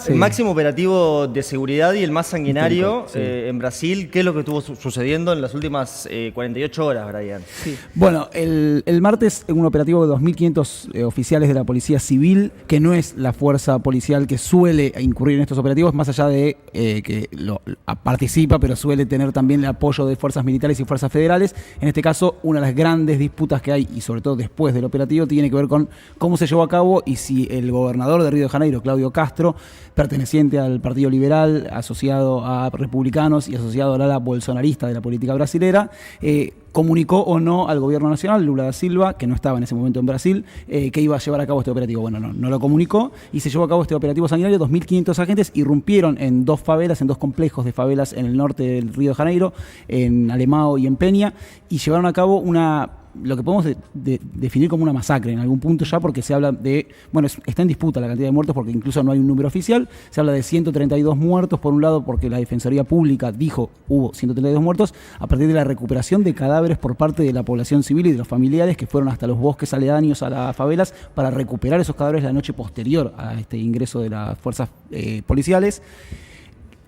Sí. El máximo operativo de seguridad y el más sanguinario Sí. en Brasil. ¿Qué es lo que estuvo sucediendo en las últimas 48 horas, Brian? Sí. Bueno, el martes un operativo de 2.500 oficiales de la Policía Civil, que no es la fuerza policial que suele incurrir en estos operativos, más allá de que participa, pero suele tener también el apoyo de fuerzas militares y fuerzas federales. En este caso, una de las grandes disputas que hay, y sobre todo después del operativo, tiene que ver con cómo se llevó a cabo y si el gobernador de Río de Janeiro, Claudio Castro, perteneciente al Partido Liberal, asociado a republicanos y asociado al ala bolsonarista de la política brasilera, comunicó o no al gobierno nacional, Lula da Silva, que no estaba en ese momento en Brasil, que iba a llevar a cabo este operativo. Bueno, no lo comunicó y se llevó a cabo este operativo sanguinario. 2.500 agentes irrumpieron en dos favelas, en dos complejos de favelas en el norte del Río de Janeiro, en Alemão y en Peña, y llevaron a cabo lo que podemos definir como una masacre en algún punto ya, porque se habla de, bueno, está en disputa la cantidad de muertos porque incluso no hay un número oficial. Se habla de 132 muertos, por un lado porque la Defensoría Pública dijo hubo 132 muertos a partir de la recuperación de cadáveres por parte de la población civil y de los familiares que fueron hasta los bosques aledaños a las favelas para recuperar esos cadáveres la noche posterior a este ingreso de las fuerzas policiales.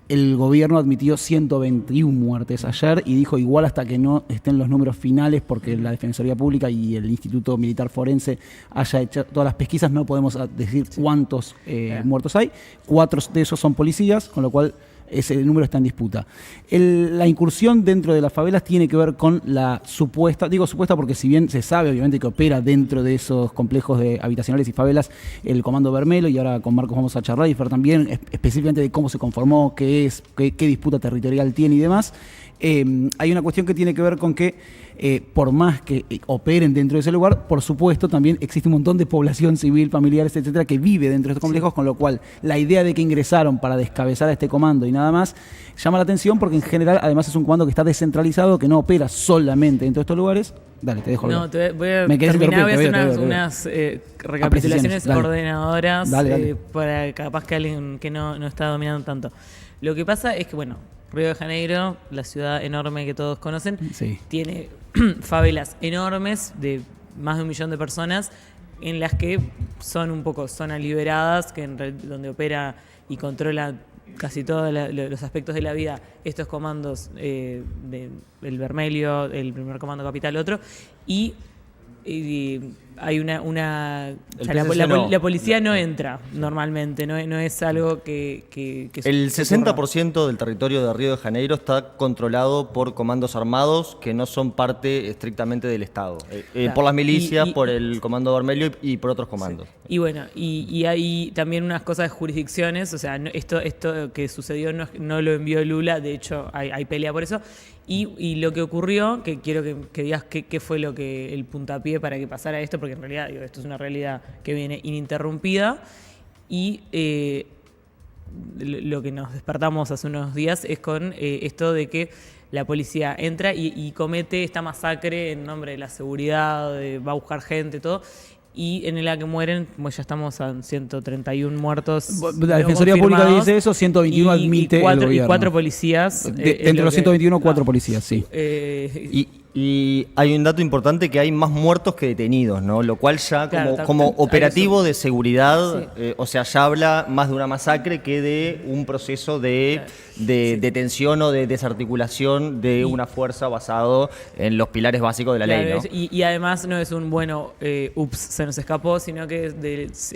El gobierno admitió 121 muertes ayer y dijo igual hasta que no estén los números finales, porque la Defensoría Pública y el Instituto Militar Forense haya hecho todas las pesquisas, no podemos decir cuántos muertos hay. 4 de esos son policías, con lo cual ese número está en disputa. La incursión dentro de las favelas tiene que ver con la supuesta, digo supuesta porque si bien se sabe obviamente que opera dentro de esos complejos de habitacionales y favelas el Comando Vermelho, y ahora con Marcos vamos a charlar y ver también específicamente de cómo se conformó, qué disputa territorial tiene y demás. Hay una cuestión que tiene que ver con que por más que operen dentro de ese lugar, por supuesto también existe un montón de población civil, familiares, etcétera, que vive dentro de estos complejos, con lo cual la idea de que ingresaron para descabezar a este comando y nada más llama la atención, porque en general además es un comando que está descentralizado, que no opera solamente dentro de estos lugares. Dale, te dejo. No, voy a terminar, voy a hacer unas recapitulaciones ordenadoras dale. Para capaz que alguien que no está dominando tanto. Lo que pasa es que, bueno, Río de Janeiro, la ciudad enorme que todos conocen, tiene favelas enormes de más de 1 millón de personas, en las que son un poco zonas liberadas, donde opera y controla casi todos los aspectos de la vida estos comandos, el Vermelho, el primer comando capital, otro, y hay la policía no entra normalmente, no es algo que el 60% del territorio de Río de Janeiro está controlado por comandos armados que no son parte estrictamente del Estado, claro. Por las milicias, por el Comando Vermelho y por otros comandos. Sí. Y bueno, y hay también unas cosas de jurisdicciones, o sea, esto que sucedió no lo envió Lula, de hecho hay pelea por eso. Y lo que ocurrió, que quiero que digas qué fue el puntapié para que pasara esto, porque en realidad esto es una realidad que viene ininterrumpida, y lo que nos despertamos hace unos días es con esto de que la policía entra y comete esta masacre en nombre de la seguridad, va a buscar gente, todo. Y en la que mueren, pues ya estamos a 131 muertos. La Defensoría Pública dice eso, 121 admite el gobierno. Y 4 policías. Entre los 121, 4 policías, sí. Y hay un dato importante, que hay más muertos que detenidos, ¿no? Lo cual ya como operativo de seguridad, o sea, ya habla más de una masacre que de un proceso de detención o de desarticulación de una fuerza basado en los pilares básicos de la ley, ¿no? Y además no es ups, se nos escapó, sino que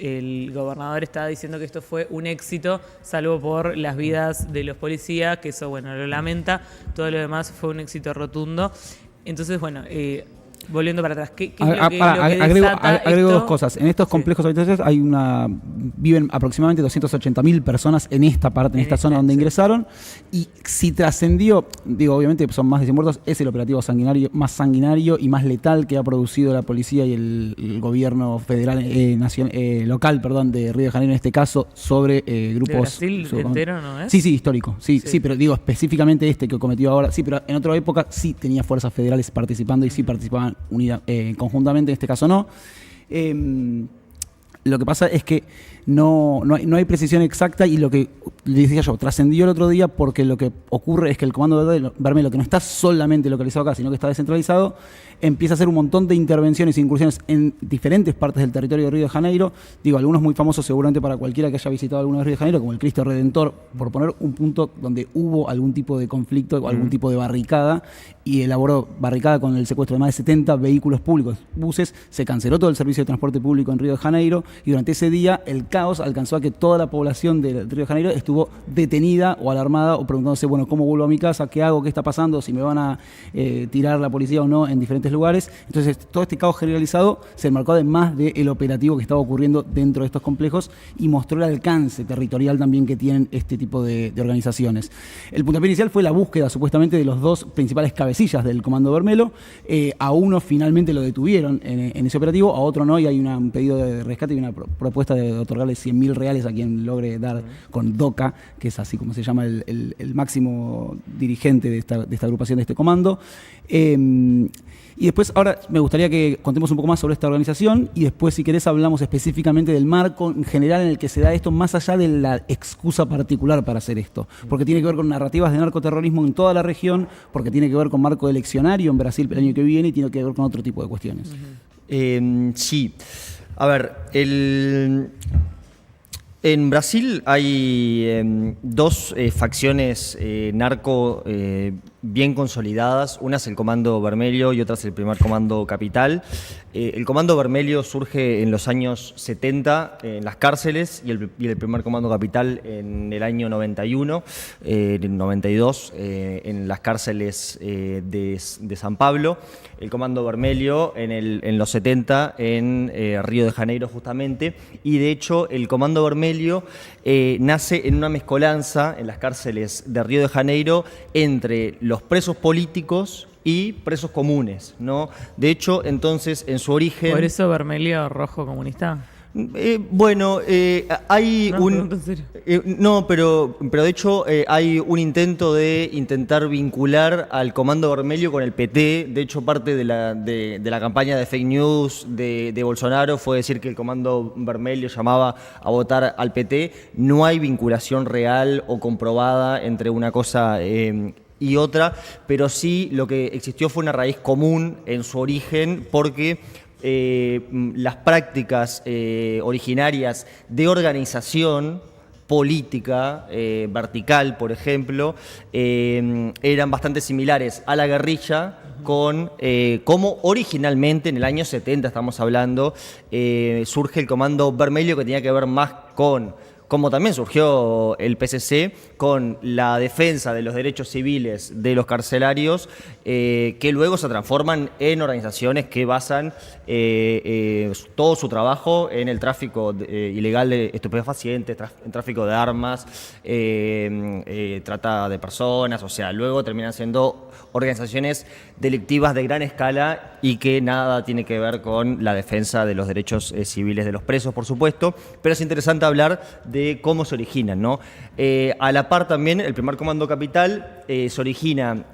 el gobernador está diciendo que esto fue un éxito, salvo por las vidas de los policías, que eso, bueno, lo lamenta. Todo lo demás fue un éxito rotundo. Entonces, bueno, volviendo para atrás, ¿qué es lo que agrego 2 cosas. En estos complejos habitacionales viven aproximadamente 280.000 personas en esta parte, en esta zona donde ingresaron. Y si trascendió, digo, obviamente son más de 100 muertos, es el operativo más sanguinario y más letal que ha producido la policía y el gobierno federal, local, de Río de Janeiro en este caso, sobre grupos. ¿De Brasil entero no es? Sí, histórico. Sí, pero digo específicamente este que cometió ahora. Sí, pero en otra época sí tenía fuerzas federales participando y sí participaban conjuntamente, en este caso no. Lo que pasa es que no hay precisión exacta, y lo que le decía yo, trascendió el otro día porque lo que ocurre es que el Comando Vermelho, que no está solamente localizado acá, sino que está descentralizado, empieza a hacer un montón de intervenciones e incursiones en diferentes partes del territorio de Río de Janeiro. Digo, algunos muy famosos seguramente para cualquiera que haya visitado alguno de Río de Janeiro, como el Cristo Redentor, por poner un punto donde hubo algún tipo de conflicto o algún tipo de barricada, y elaboró barricada con el secuestro de más de 70 vehículos públicos, buses. Se canceló todo el servicio de transporte público en Río de Janeiro, y durante ese día el caos alcanzó a que toda la población de Río de Janeiro estuvo detenida o alarmada, o preguntándose, bueno, ¿cómo vuelvo a mi casa? ¿Qué hago? ¿Qué está pasando? ¿Si me van a tirar la policía o no en diferentes lugares? Entonces, todo este caos generalizado se enmarcó además del operativo que estaba ocurriendo dentro de estos complejos, y mostró el alcance territorial también que tienen este tipo de organizaciones. El puntapié inicial fue la búsqueda supuestamente de los dos principales cabecillas del Comando Vermelho. A uno finalmente lo detuvieron en ese operativo, a otro no, y hay un pedido de rescate y una propuesta de otorgarle 100.000 reales a quien logre dar con DOCA, que es así como se llama el máximo dirigente de esta agrupación, de este comando. Y después, ahora me gustaría que contemos un poco más sobre esta organización, y después, si querés, hablamos específicamente del marco en general en el que se da esto, más allá de la excusa particular para hacer esto. Porque tiene que ver con narrativas de narcoterrorismo en toda la región, porque tiene que ver con marco eleccionario en Brasil el año que viene, y tiene que ver con otro tipo de cuestiones. Sí. A ver, en Brasil hay dos facciones narco bien consolidadas. Una es el Comando Vermelho y otra es el Primer Comando Capital. El Comando Vermelho surge en los años 70 en las cárceles, y el Primer Comando Capital en el año 91, 92, en las cárceles de San Pablo. El Comando Vermelho en los 70 en Río de Janeiro justamente, y de hecho el Comando Vermelho nace en una mezcolanza en las cárceles de Río de Janeiro entre los presos políticos y presos comunes, ¿no? De hecho, entonces, en su origen... ¿Por eso Vermelho rojo comunista? Hay ¿En serio? No, pero de hecho hay un intento de intentar vincular al Comando Vermelho con el PT. De hecho, parte de la campaña de fake news de Bolsonaro fue decir que el Comando Vermelho llamaba a votar al PT. No hay vinculación real o comprobada entre una cosa y otra, pero sí lo que existió fue una raíz común en su origen, porque las prácticas originarias de organización política vertical, por ejemplo, eran bastante similares a la guerrilla, con como originalmente en el año 70, estamos hablando, surge el Comando Vermelho, que tenía que ver más con, como también surgió el PCC, con la defensa de los derechos civiles de los carcelarios, que luego se transforman en organizaciones que basan todo su trabajo en el tráfico ilegal de estupefacientes, en tráfico de armas, trata de personas. O sea, luego terminan siendo organizaciones delictivas de gran escala y que nada tiene que ver con la defensa de los derechos civiles de los presos, por supuesto. Pero es interesante hablar de cómo se originan, ¿no? A la par también, el Primer Comando Capital se origina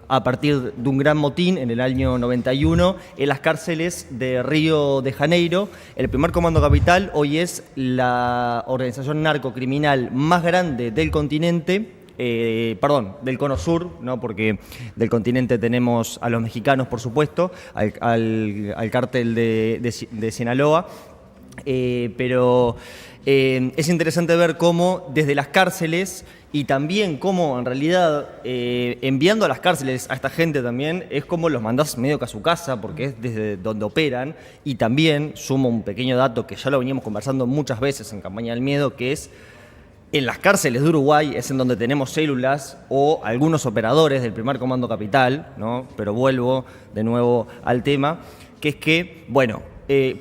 a partir de un gran motín en el año 91 en las cárceles de Río de Janeiro. El Primer Comando Capital hoy es la organización narcocriminal más grande del continente. Del Cono Sur, ¿no? Porque del continente tenemos a los mexicanos, por supuesto, al cártel de Sinaloa, pero es interesante ver cómo desde las cárceles, y también cómo en realidad enviando a las cárceles a esta gente también es como los mandás medio que a su casa, porque es desde donde operan. Y también sumo un pequeño dato que ya lo veníamos conversando muchas veces en Campaña del Miedo, que es: en las cárceles de Uruguay es en donde tenemos células o algunos operadores del Primer Comando Capital, ¿no? Pero vuelvo de nuevo al tema, que es que, bueno,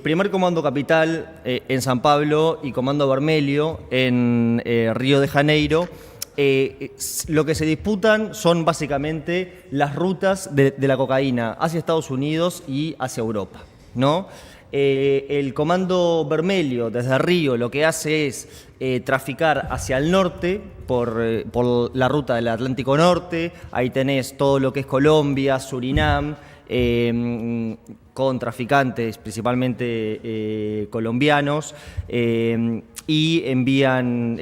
Primer Comando Capital en San Pablo y Comando Vermelho en Río de Janeiro, lo que se disputan son básicamente las rutas de la cocaína hacia Estados Unidos y hacia Europa, ¿no? El Comando Vermelho desde Río lo que hace es traficar hacia el norte por la ruta del Atlántico Norte. Ahí tenés todo lo que es Colombia, Surinam, con traficantes principalmente colombianos, y envían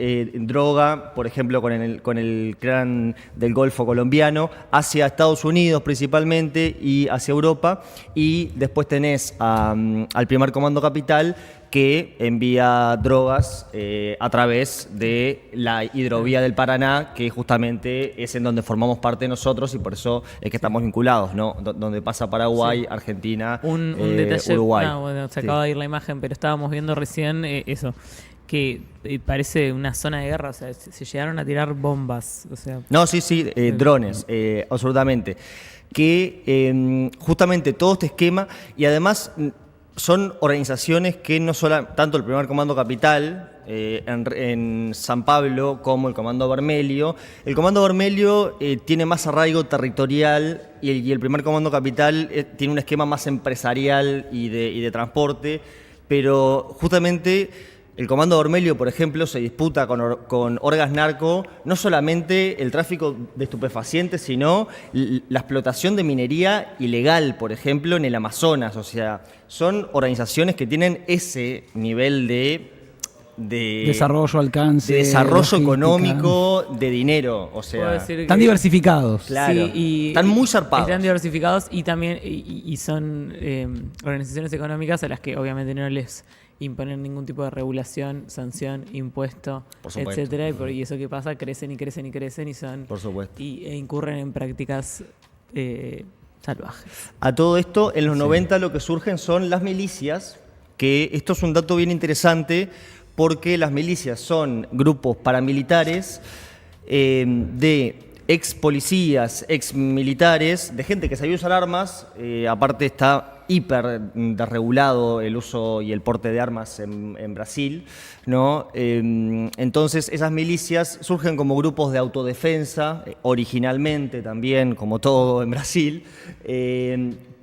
droga, por ejemplo, con el clan del Golfo colombiano, hacia Estados Unidos principalmente y hacia Europa. Y después tenés al primer Comando Capital, que envía drogas a través de la hidrovía del Paraná, que justamente es en donde formamos parte nosotros y por eso es que estamos vinculados, ¿no? Donde pasa Paraguay, Argentina, un detalle, Uruguay. Bueno, se acaba de ir la imagen, pero estábamos viendo recién eso, que parece una zona de guerra, o sea, se llegaron a tirar bombas, o sea... No, sí, drones, absolutamente. Que justamente todo este esquema, y además... son organizaciones que no solo, tanto el primer Comando Capital en San Pablo como el Comando Vermelho. El Comando Vermelho tiene más arraigo territorial y el primer Comando Capital tiene un esquema más empresarial y de transporte, pero justamente el Comando Vermelho, por ejemplo, se disputa con orgas narco no solamente el tráfico de estupefacientes, sino la explotación de minería ilegal, por ejemplo, en el Amazonas. O sea, son organizaciones que tienen ese nivel de desarrollo, alcance, de desarrollo económico, de dinero. O sea, están diversificados. Claro, sí, y están muy zarpados. Están diversificados y también y son organizaciones económicas a las que obviamente no les imponer ningún tipo de regulación, sanción, impuesto, etcétera, y eso que pasa, crecen y son, por supuesto, e incurren en prácticas salvajes. A todo esto, en los 90 lo que surgen son las milicias, que esto es un dato bien interesante porque las milicias son grupos paramilitares de ex policías, ex militares, de gente que sabía usar armas, aparte está hiper desregulado el uso y el porte de armas en Brasil, ¿no? Entonces esas milicias surgen como grupos de autodefensa, originalmente también, como todo en Brasil,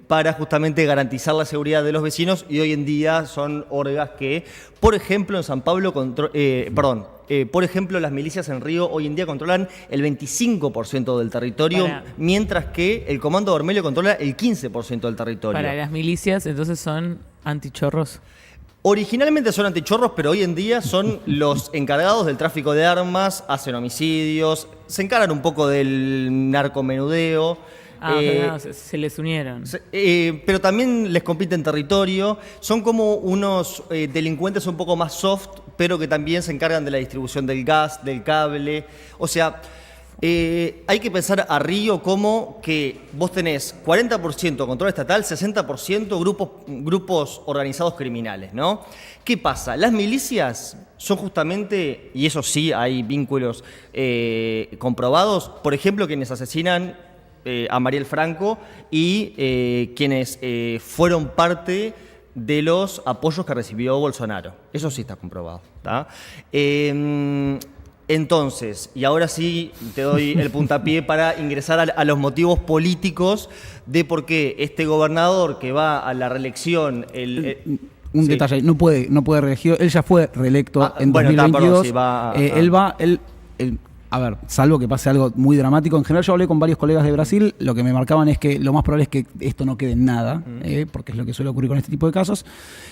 para justamente garantizar la seguridad de los vecinos, y hoy en día son orgas que, por ejemplo, en San Pablo, por ejemplo, las milicias en Río hoy en día controlan el 25% del territorio, mientras que el Comando Vermelho controla el 15% del territorio. Para las milicias, entonces, son antichorros. Originalmente son antichorros, pero hoy en día son los encargados del tráfico de armas, hacen homicidios, se encargan un poco del narcomenudeo. Pero no, se les unieron. Pero también les compiten territorio. Son como unos delincuentes un poco más soft, pero que también se encargan de la distribución del gas, del cable. O sea, hay que pensar a Río como que vos tenés 40% control estatal, 60% grupos organizados criminales, ¿no? ¿Qué pasa? Las milicias son justamente, y eso sí hay vínculos comprobados, por ejemplo, quienes asesinan a Mariel Franco y quienes fueron parte de los apoyos que recibió Bolsonaro. Eso sí está comprobado, ¿tá? Entonces, y ahora sí te doy el puntapié para ingresar a los motivos políticos de por qué este gobernador que va a la reelección... Un detalle, no puede reelegir, él ya fue reelecto en 2022. A ver, salvo que pase algo muy dramático. En general yo hablé con varios colegas de Brasil, lo que me marcaban es que lo más probable es que esto no quede en nada, porque es lo que suele ocurrir con este tipo de casos.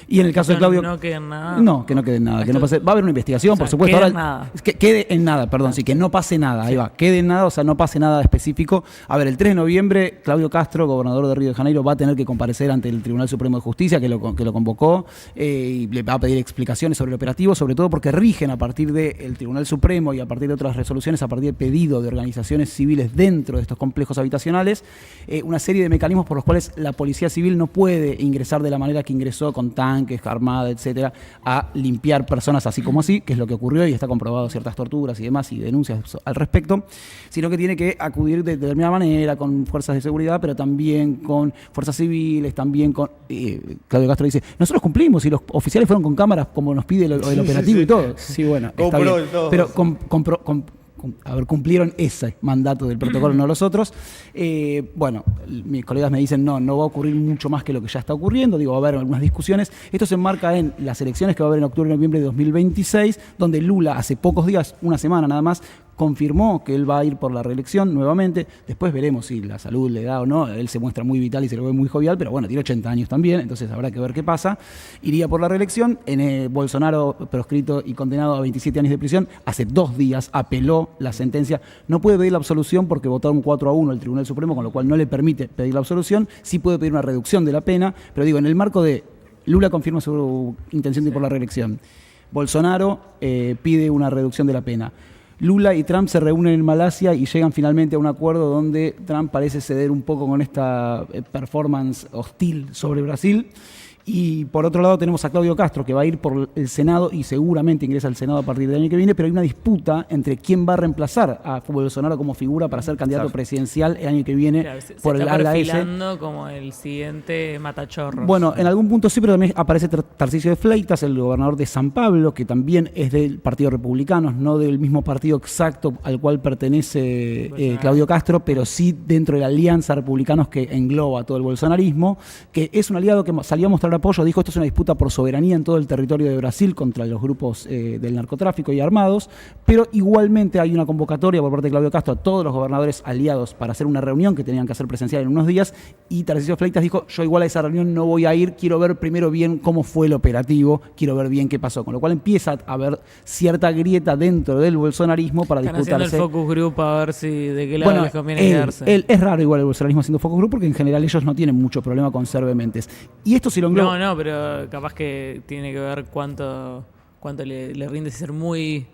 Y en el caso de Claudio... No quede en nada. No, que no quede en nada. Que no pase, va a haber una investigación, por supuesto. Quede ahora, en nada. Que quede en nada, perdón, sí, que no pase nada, ahí va. Quede en nada, o sea, no pase nada específico. A ver, el 3 de noviembre, Claudio Castro, gobernador de Río de Janeiro, va a tener que comparecer ante el Tribunal Supremo de Justicia, que lo convocó, y le va a pedir explicaciones sobre el operativo, sobre todo porque rigen a partir del Tribunal Supremo y a partir de otras resoluciones, a partir de pedidos de organizaciones civiles dentro de estos complejos habitacionales, una serie de mecanismos por los cuales la policía civil no puede ingresar de la manera que ingresó, con tanques, armada, etcétera, a limpiar personas así como así, que es lo que ocurrió y está comprobado, ciertas torturas y demás y denuncias al respecto, sino que tiene que acudir de determinada manera con fuerzas de seguridad, pero también con fuerzas civiles, también con... Claudio Castro dice, nosotros cumplimos y los oficiales fueron con cámaras como nos pide el operativo y todo. Sí, bueno, está bien. Pero cumplieron ese mandato del protocolo, no los otros. Bueno, mis colegas me dicen, no va a ocurrir mucho más que lo que ya está ocurriendo, va a haber algunas discusiones. Esto se enmarca en las elecciones que va a haber en octubre y noviembre de 2026, donde Lula hace pocos días, una semana nada más, confirmó que él va a ir por la reelección nuevamente. Después veremos si la salud le da o no. Él se muestra muy vital y se lo ve muy jovial, pero bueno, tiene 80 años también, entonces habrá que ver qué pasa. Iría por la reelección. Bolsonaro, proscrito y condenado a 27 años de prisión, hace 2 días apeló la sentencia. No puede pedir la absolución porque votaron 4-1 el Tribunal Supremo, con lo cual no le permite pedir la absolución. Sí puede pedir una reducción de la pena, pero digo, en el marco de Lula confirma su intención de ir por la reelección. Bolsonaro pide una reducción de la pena. Lula y Trump se reúnen en Malasia y llegan finalmente a un acuerdo donde Trump parece ceder un poco con esta performance hostil sobre Brasil. Y por otro lado tenemos a Claudio Castro, que va a ir por el Senado y seguramente ingresa al Senado a partir del año que viene, pero hay una disputa entre quién va a reemplazar a Bolsonaro como figura para ser candidato presidencial el año que viene, claro, por el ala S. Como el siguiente matachorro. Bueno, en algún punto sí, pero también aparece Tarcisio de Fleitas, el gobernador de San Pablo, que también es del Partido Republicano, no del mismo partido exacto al cual pertenece Claudio Castro, pero sí dentro de la alianza republicanos que engloba todo el bolsonarismo, que es un aliado que salió a mostrar apoyo, dijo esto es una disputa por soberanía en todo el territorio de Brasil contra los grupos del narcotráfico y armados, pero igualmente hay una convocatoria por parte de Claudio Castro a todos los gobernadores aliados para hacer una reunión que tenían que hacer presencial en unos días, y Tarcisio Fleitas dijo, yo igual a esa reunión no voy a ir, quiero ver primero bien cómo fue el operativo, quiero ver bien qué pasó, con lo cual empieza a haber cierta grieta dentro del bolsonarismo para disputarse. Están haciendo el focus group a ver si de qué lado les conviene quedarse. Es raro igual el bolsonarismo haciendo focus group porque en general ellos no tienen mucho problema con ser vehementes. Y esto si lo engloba. No, pero capaz que tiene que ver cuánto le rinde ser muy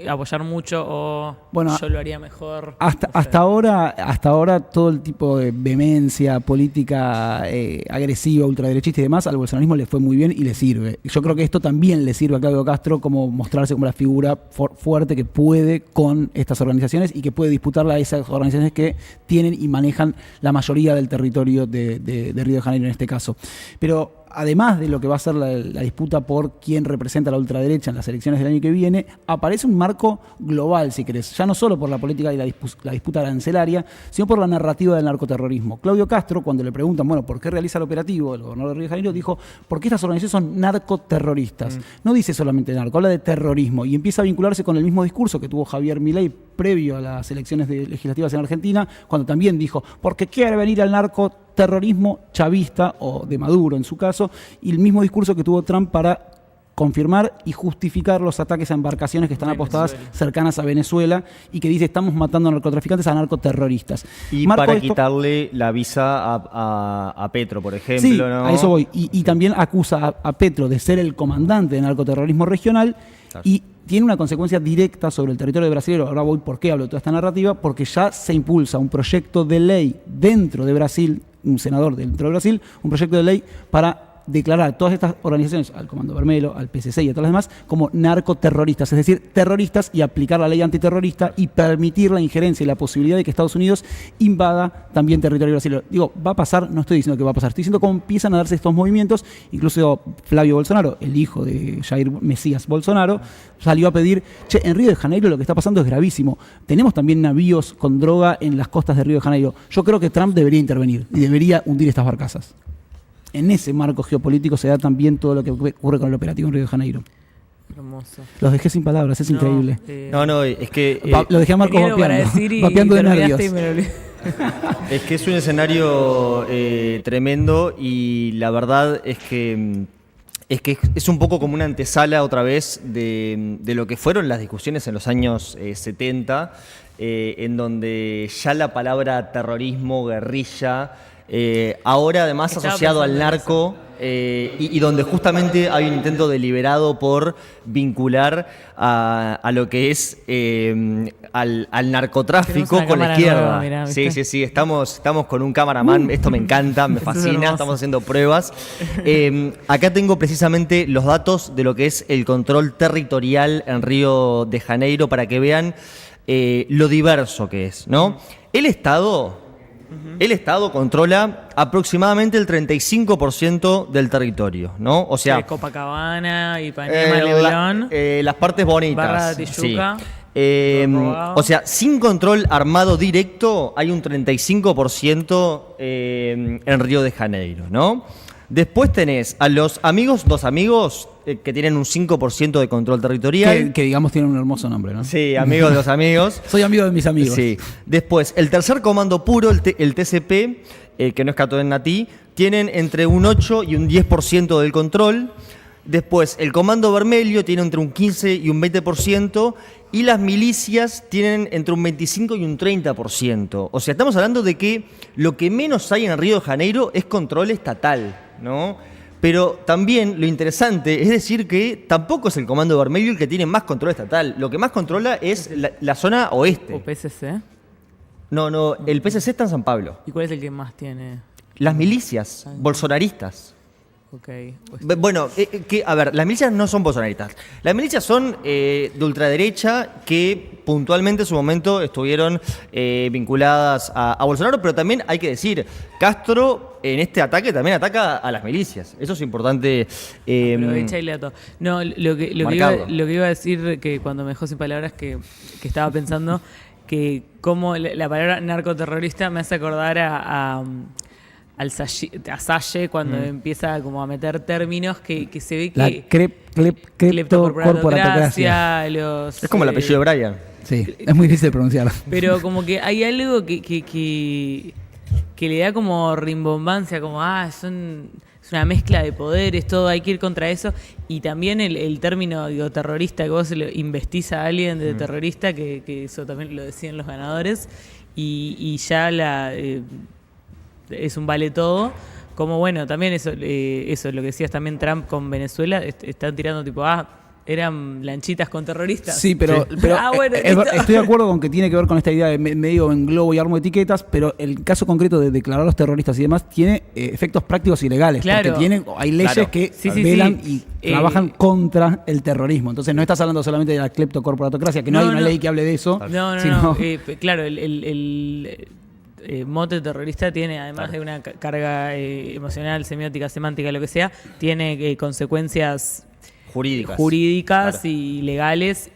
apoyar mucho o bueno, yo lo haría mejor. Hasta ahora todo el tipo de vehemencia política agresiva, ultraderechista y demás, al bolsonarismo le fue muy bien y le sirve. Yo creo que esto también le sirve a Claudio Castro como mostrarse como la figura fuerte que puede con estas organizaciones y que puede disputarle a esas organizaciones que tienen y manejan la mayoría del territorio de Río de Janeiro en este caso. Pero además de lo que va a ser la disputa por quién representa a la ultraderecha en las elecciones del año que viene, aparece un marco global, si querés, ya no solo por la política y la disputa arancelaria, sino por la narrativa del narcoterrorismo. Claudio Castro, cuando le preguntan, bueno, ¿por qué realiza el operativo? El gobernador de Río de Janeiro dijo, porque estas organizaciones son narcoterroristas. No dice solamente narco, habla de terrorismo y empieza a vincularse con el mismo discurso que tuvo Javier Milei previo a las elecciones legislativas en Argentina, cuando también dijo, porque quiere venir al narcoterrorismo chavista o de Maduro en su caso, y el mismo discurso que tuvo Trump para confirmar y justificar los ataques a embarcaciones que están apostadas cercanas a Venezuela y que dice estamos matando a narcotraficantes, a narcoterroristas. Y para quitarle la visa a Petro, por ejemplo. Sí, ¿no? A eso voy. Y también acusa a Petro de ser el comandante de narcoterrorismo regional. Claro. Y tiene una consecuencia directa sobre el territorio de Brasil. Ahora voy por qué hablo de toda esta narrativa, porque ya se impulsa un proyecto de ley dentro de Brasil, un senador dentro de Brasil, un proyecto de ley para declarar a todas estas organizaciones, al Comando Vermelho, al PCC y a todas las demás, como narcoterroristas, es decir, terroristas, y aplicar la ley antiterrorista y permitir la injerencia y la posibilidad de que Estados Unidos invada también territorio brasileño. Digo, va a pasar, no estoy diciendo que va a pasar, estoy diciendo cómo empiezan a darse estos movimientos. Incluso Flavio Bolsonaro, el hijo de Jair Mesías Bolsonaro, salió a pedir, en Río de Janeiro lo que está pasando es gravísimo. Tenemos también navíos con droga en las costas de Río de Janeiro. Yo creo que Trump debería intervenir y debería hundir estas barcazas. En ese marco geopolítico se da también todo lo que ocurre con el operativo en Río de Janeiro. Hermoso. Los dejé sin palabras, es increíble. No, es que... lo dejé a Marco vapeando de nervios. Es que es un escenario tremendo y la verdad es que es un poco como una antesala otra vez de lo que fueron las discusiones en los años 70, en donde ya la palabra terrorismo, guerrilla... ahora además asociado al narco y donde justamente hay un intento deliberado por vincular a lo que es al narroctráfico con la izquierda. Nueva, mirá, sí, estamos con un cameraman, esto me encanta, me fascina, estamos haciendo pruebas. Acá tengo precisamente los datos de lo que es el control territorial en Río de Janeiro para que vean lo diverso que es, ¿no? El Estado controla aproximadamente el 35% del territorio, ¿no? O sea, Copacabana, Ipanema, Leblon, las partes bonitas. Barra de Tijuca. Sí. O sea, sin control armado directo hay un 35% en Río de Janeiro, ¿no? Después tenés a los amigos, 2 amigos, que tienen un 5% de control territorial. Que digamos tienen un hermoso nombre, ¿no? Sí, amigos de los amigos. Soy amigo de mis amigos. Sí. Después, el tercer comando puro, el TCP, que no es Cato en Natí, tienen entre un 8 y un 10% del control. Después, el comando vermelho tiene entre un 15 y un 20%. Y las milicias tienen entre un 25 y un 30%. O sea, estamos hablando de que lo que menos hay en el Río de Janeiro es control estatal, ¿no? Pero también lo interesante es decir que tampoco es el comando vermelho el que tiene más control estatal. Lo que más controla es la zona oeste. ¿O PSC? No, el PSC está en San Pablo. ¿Y cuál es el que más tiene? Las milicias bolsonaristas. Okay. Bueno, a ver, las milicias no son bolsonaristas. Las milicias son de ultraderecha que puntualmente en su momento estuvieron vinculadas a Bolsonaro, pero también hay que decir, Castro en este ataque también ataca a las milicias. Eso es importante. Aprovecha y le ató. No, lo que iba a decir, que cuando me dejó sin palabras, que estaba pensando que como la palabra narcoterrorista me hace acordar a Salle cuando empieza como a meter términos que se ve que... La cleptocorporatocracia. Es como el apellido de Brian. Sí, es muy difícil de pronunciar. Pero como que hay algo que le da como rimbombancia, como es una mezcla de poderes, todo, hay que ir contra eso. Y también el término, terrorista, que vos investís a alguien de terrorista, que eso también lo decían los ganadores, y ya es un vale todo. Como bueno, también eso es lo que decías también Trump con Venezuela, están tirando tipo, eran lanchitas con terroristas. Sí, pero bueno, estoy de acuerdo con que tiene que ver con esta idea de medio en globo y armo etiquetas, pero el caso concreto de declarar a los terroristas y demás tiene efectos prácticos y legales, claro, porque hay leyes que velan y trabajan contra el terrorismo. Entonces no estás hablando solamente de la cleptocorporatocracia, que no hay una ley que hable de eso. No. Claro, el mote terrorista tiene, además de una carga emocional, semiótica, semántica, lo que sea, tiene consecuencias jurídicas claro, y legales,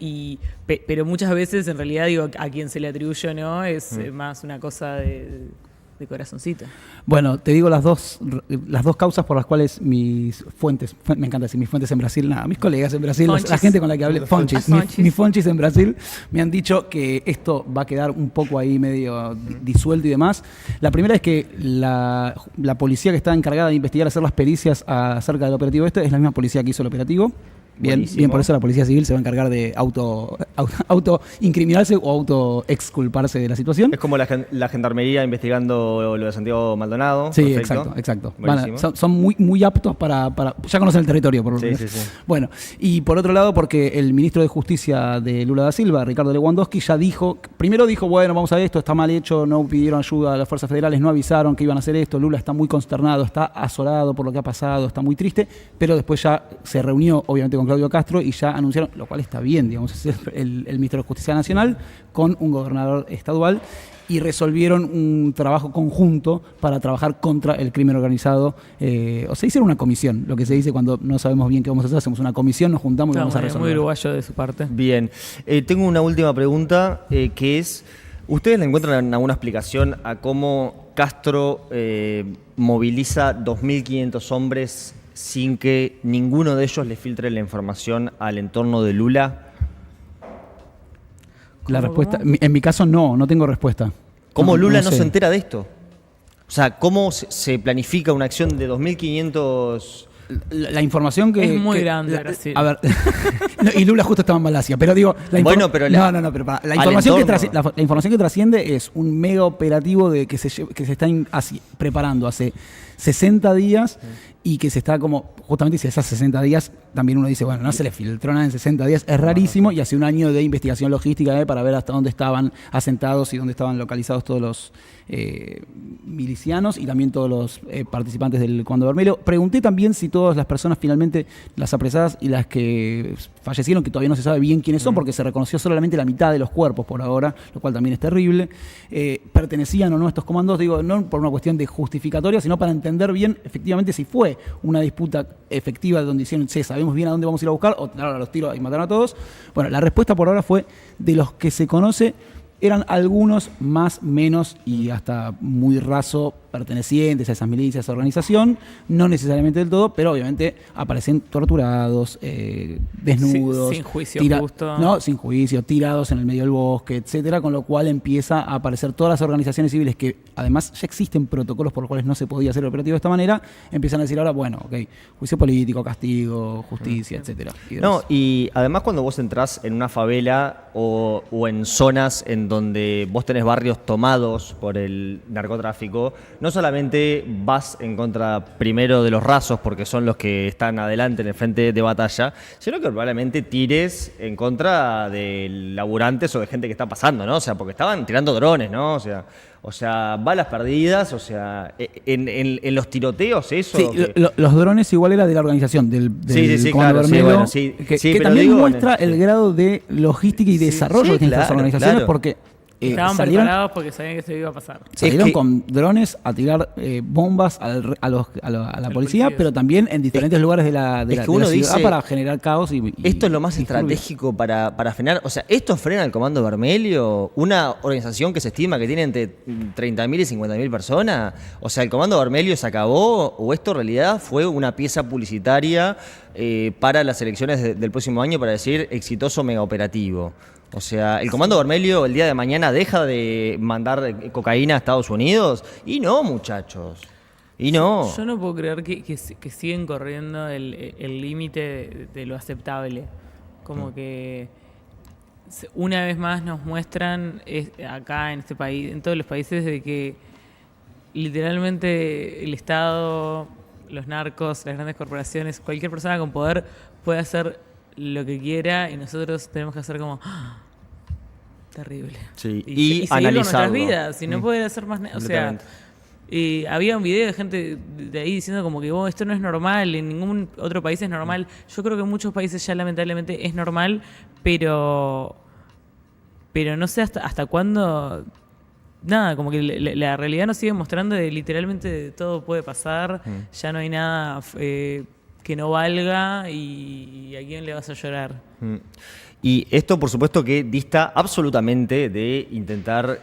pero muchas veces en realidad a quien se le atribuye o no es más una cosa de corazoncito. Bueno, te digo las dos causas por las cuales mis fuentes, me encanta decir mis fuentes en Brasil, mis colegas en Brasil, la gente con la que hablé, mis fonchis en Brasil, me han dicho que esto va a quedar un poco ahí medio disuelto y demás. La primera es que la policía que está encargada de investigar, hacer las pericias acerca del operativo es la misma policía que hizo el operativo. Bien, por eso la Policía Civil se va a encargar de auto-incriminarse o auto-exculparse de la situación. Es como la Gendarmería investigando lo de Santiago Maldonado. Sí, exacto. Son muy aptos para... Ya conocen el territorio. Sí. Bueno, y por otro lado, porque el ministro de Justicia de Lula da Silva, Ricardo Lewandowski, ya primero dijo, bueno, vamos a ver, esto está mal hecho, no pidieron ayuda a las fuerzas federales, no avisaron que iban a hacer esto, Lula está muy consternado, está azorado por lo que ha pasado, está muy triste, pero después ya se reunió, obviamente, con Claudio Castro y ya anunciaron, lo cual está bien, digamos, es el ministro de Justicia Nacional con un gobernador estadual y resolvieron un trabajo conjunto para trabajar contra el crimen organizado. O sea, hicieron una comisión, lo que se dice cuando no sabemos bien qué vamos a hacer, hacemos una comisión, nos juntamos y vamos a resolver. Muy uruguayo de su parte. Bien, tengo una última pregunta que es, ¿ustedes le encuentran alguna explicación a cómo Castro moviliza 2.500 hombres sin que ninguno de ellos le filtre la información al entorno de Lula? La respuesta, en mi caso no tengo respuesta. ¿Cómo Lula no se entera de esto? O sea, ¿cómo se planifica una acción de 2.500...? La información que... Es muy grande, Brasil. A ver, y Lula justo estaba en Malasia, pero digo... la información que trasciende es un mega operativo que se está preparando hace 60 días y que se está como... Justamente si esas 60 días, también uno dice, bueno, no se le filtró nada en 60 días, es rarísimo, y hace un año de investigación logística para ver hasta dónde estaban asentados y dónde estaban localizados todos los milicianos y también todos los participantes del Comando Vermelho. Pregunté también si todas las personas finalmente, las apresadas y las que fallecieron, que todavía no se sabe bien quiénes son, porque se reconoció solamente la mitad de los cuerpos por ahora, lo cual también es terrible, pertenecían o no a estos comandos, digo, no por una cuestión de justificatoria, sino para entender bien efectivamente si fue una disputa efectiva donde hicieron, sabemos bien a dónde vamos a ir a buscar, o tiraron a los tiros y mataron a todos. Bueno, la respuesta por ahora fue, de los que se conoce, eran algunos más, menos y hasta muy raso pertenecientes a esas milicias, a esa organización, no necesariamente del todo, pero obviamente aparecen torturados, desnudos, sin juicio justo. ¿no? Sin juicio, tirados en el medio del bosque, etcétera, con lo cual empieza a aparecer todas las organizaciones civiles que además ya existen protocolos por los cuales no se podía hacer el operativo de esta manera, empiezan a decir ahora, bueno, ok, juicio político, castigo, justicia, etcétera. No, y además cuando vos entrás en una favela o en zonas en donde vos tenés barrios tomados por el narcotráfico, no solamente vas en contra primero de los rasos, porque son los que están adelante en el frente de batalla, sino que probablemente tires en contra de laburantes o de gente que está pasando, ¿no? O sea, porque estaban tirando drones, ¿no? O sea, balas perdidas, o sea, en los tiroteos eso... Sí, los drones igual era de la organización, del Comando Vermelho, que también muestra el grado de logística y desarrollo que tienen estas organizaciones, porque... estaban preparados porque sabían que esto iba a pasar. Salieron con drones a tirar bombas a la policía, pero también en diferentes lugares de la ciudad para generar caos. Esto es lo más estratégico para frenar. O sea, esto frena el Comando Vermelho, una organización que se estima que tiene entre 30.000 y 50.000 personas. O sea, el Comando Vermelho se acabó, o esto en realidad fue una pieza publicitaria para las elecciones del próximo año para decir exitoso megaoperativo. O sea, ¿el Comando Vermelho el día de mañana deja de mandar cocaína a Estados Unidos? Y no, muchachos. Y no. Yo no puedo creer que siguen corriendo el límite de lo aceptable. Como que una vez más nos muestran acá en este país, en todos los países, de que literalmente el Estado, los narcos, las grandes corporaciones, cualquier persona con poder puede hacer lo que quiera y nosotros tenemos que hacer como terrible. Sí, y seguir con nuestras vidas y no poder hacer más o sea, había un video de gente de ahí diciendo como que esto no es normal, en ningún otro país es normal. Yo creo que en muchos países ya lamentablemente es normal, pero no sé hasta cuándo. Nada, como que la realidad nos sigue mostrando de literalmente todo puede pasar, ya no hay nada que no valga y a quién le vas a llorar. Y esto, por supuesto, que dista absolutamente de intentar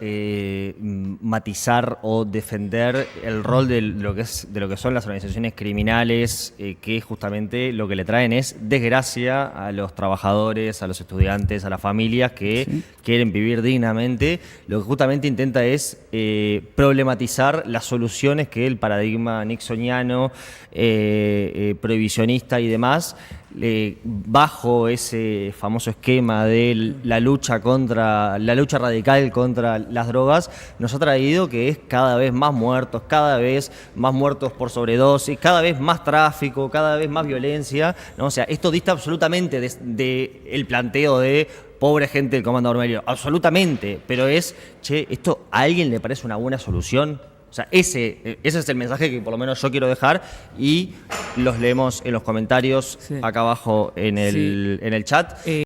matizar o defender el rol de lo que son las organizaciones criminales, que justamente lo que le traen es desgracia a los trabajadores, a los estudiantes, a las familias que quieren vivir dignamente. Lo que justamente intenta es problematizar las soluciones que el paradigma nixoniano, prohibicionista y demás, bajo ese famoso esquema de la lucha radical contra las drogas, nos ha traído que es cada vez más muertos por sobredosis, cada vez más tráfico, cada vez más violencia, ¿no? O sea, esto dista absolutamente de el planteo de pobre gente del Comando Vermelho, absolutamente, pero ¿esto a alguien le parece una buena solución? O sea, ese es el mensaje que por lo menos yo quiero dejar y los leemos en los comentarios acá abajo en el chat.